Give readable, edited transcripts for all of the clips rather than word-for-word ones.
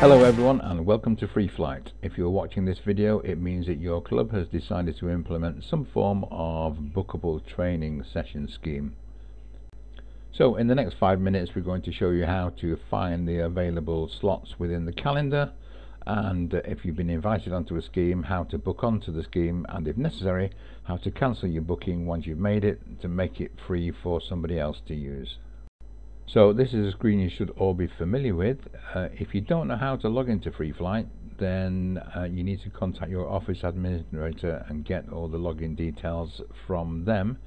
Hello everyone and welcome to Free Flight. If you're watching this video, it means that your club has decided to implement some form of bookable training session scheme. So in the next 5 minutes we're going to show you how to find the available slots within the calendar, and if you've been invited onto a scheme, how to book onto the scheme, and if necessary, how to cancel your booking once you've made it to make it free for somebody else to use. So this is a screen you should all be familiar with. If you don't know how to log into Free Flight, then you need to contact your office administrator and get all the login details from them.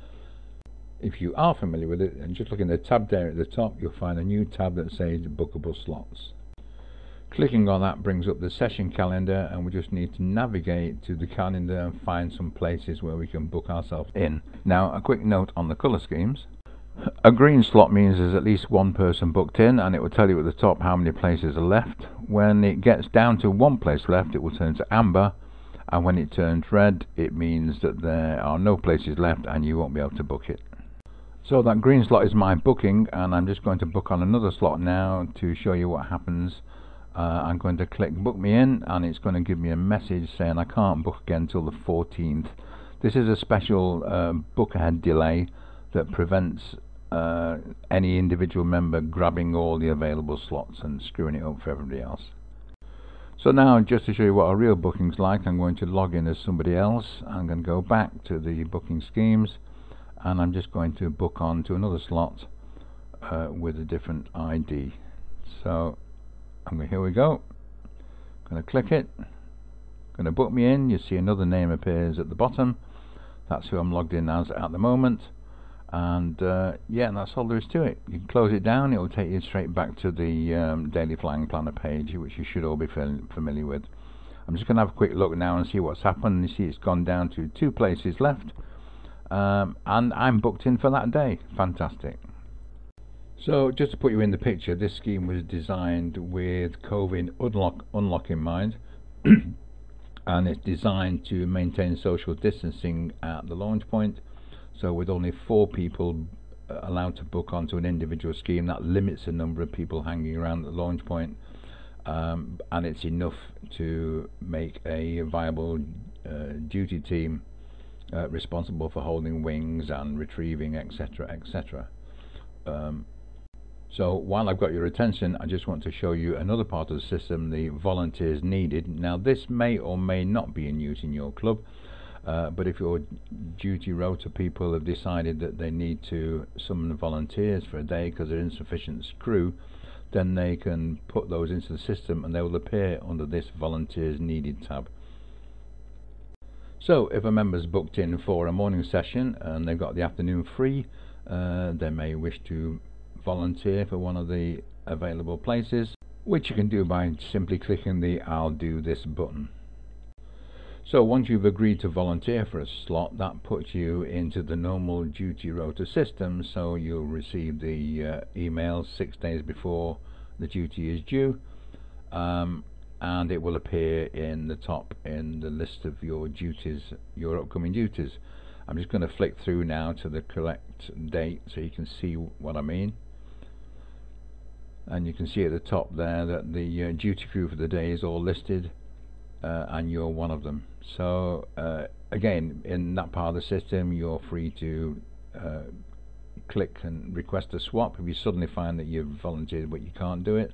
If you are familiar with it, and just look in the tab there at the top, you'll find a new tab that says Bookable Slots. Clicking on that brings up the session calendar, and we just need to navigate to the calendar and find some places where we can book ourselves in. Now, a quick note on the colour schemes. A green slot means there's at least one person booked in, and it will tell you at the top how many places are left. When it gets down to one place left, it will turn to amber, and when it turns red, it means that there are no places left and you won't be able to book it. So that green slot is my booking, and I'm just going to book on another slot now to show you what happens. I'm going to click book me in, and it's going to give me a message saying I can't book again until the 14th. This is a special book ahead delay that prevents any individual member grabbing all the available slots and screwing it up for everybody else. So now, just to show you what a real booking's like, I'm going to log in as somebody else. I'm going to go back to the booking schemes, and I'm just going to book on to another slot with a different ID. So here we go. I'm going to click it. Going to book me in. You see another name appears at the bottom. That's who I'm logged in as at the moment. And yeah, that's all there is to it. You can close it down, it will take you straight back to the daily flying planner page, which you should all be familiar with. I'm just going to have a quick look now and see what's happened. You see it's gone down to 2 places left, and I'm booked in for that day. Fantastic. So just to put you in the picture, this scheme was designed with COVID unlock in mind and it's designed to maintain social distancing at the launch point. So with only 4 people allowed to book onto an individual scheme, that limits the number of people hanging around the launch point, and it's enough to make a viable duty team responsible for holding wings and retrieving, etc., etc. So while I've got your attention, I just want to show you another part of the system, the volunteers needed. Now this may or may not be in use in your club. But if your duty rota people have decided that they need to summon volunteers for a day because they're insufficient crew, then they can put those into the system and they will appear under this volunteers needed tab. So if a member's booked in for a morning session and they've got the afternoon free, they may wish to volunteer for one of the available places, which you can do by simply clicking the I'll do this button. So once you've agreed to volunteer for a slot, that puts you into the normal duty rota system, so you'll receive the email 6 days before the duty is due, and it will appear in the top in the list of your duties, your upcoming duties. I'm just going to flick through now to the correct date so you can see what I mean. And you can see at the top there that the duty crew for the day is all listed, and you're one of them. So again, in that part of the system, you're free to click and request a swap if you suddenly find that you've volunteered but you can't do it,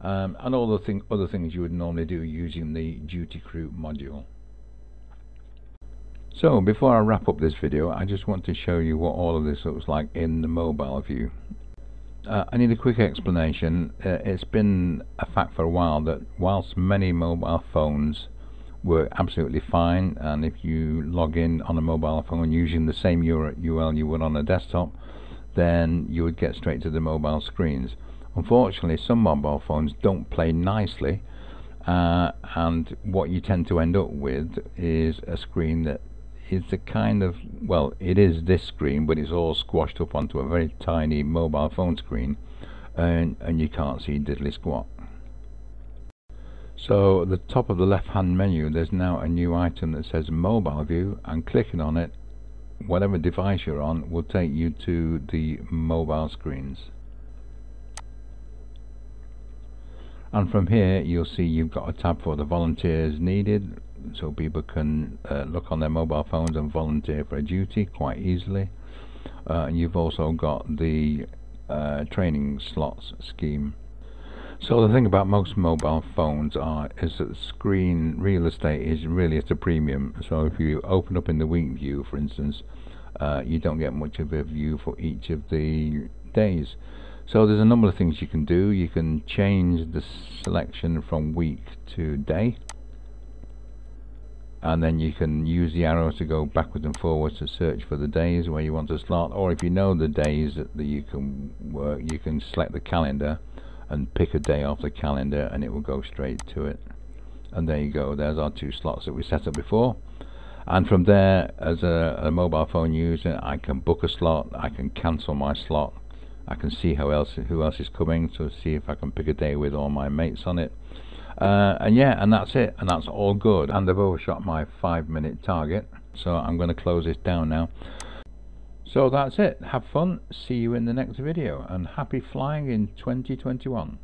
and all the other things you would normally do using the duty crew module. So before I wrap up this video, I just want to show you what all of this looks like in the mobile view. I need a quick explanation. It's been a fact for a while that whilst many mobile phones work absolutely fine, and if you log in on a mobile phone using the same URL you would on a desktop, then you would get straight to the mobile screens. Unfortunately, some mobile phones don't play nicely, and what you tend to end up with is a screen that is the kind of, well, it is this screen, but it's all squashed up onto a very tiny mobile phone screen, and you can't see diddly squat. So at the top of the left hand menu, there's now a new item that says mobile view, and clicking on it, whatever device you're on will take you to the mobile screens. And from here you'll see you've got a tab for the volunteers needed, so people can look on their mobile phones and volunteer for a duty quite easily. You've also got the training slots scheme. So the thing about most mobile phones is that the screen real estate is really at a premium. So if you open up in the week view, for instance, you don't get much of a view for each of the days. So there's a number of things you can do. You can change the selection from week to day, and then you can use the arrow to go backwards and forwards to search for the days where you want to slot. Or if you know the days that you can work, you can select the calendar and pick a day off the calendar and it will go straight to it. And there you go, there's our 2 slots that we set up before. And from there, as a mobile phone user, I can book a slot, I can cancel my slot, I can see who else is coming, to see if I can pick a day with all my mates on it. And yeah, and that's it, and that's all good. And I've overshot my 5-minute target, so I'm going to close this down now. So that's it. Have fun, see you in the next video, and happy flying in 2021.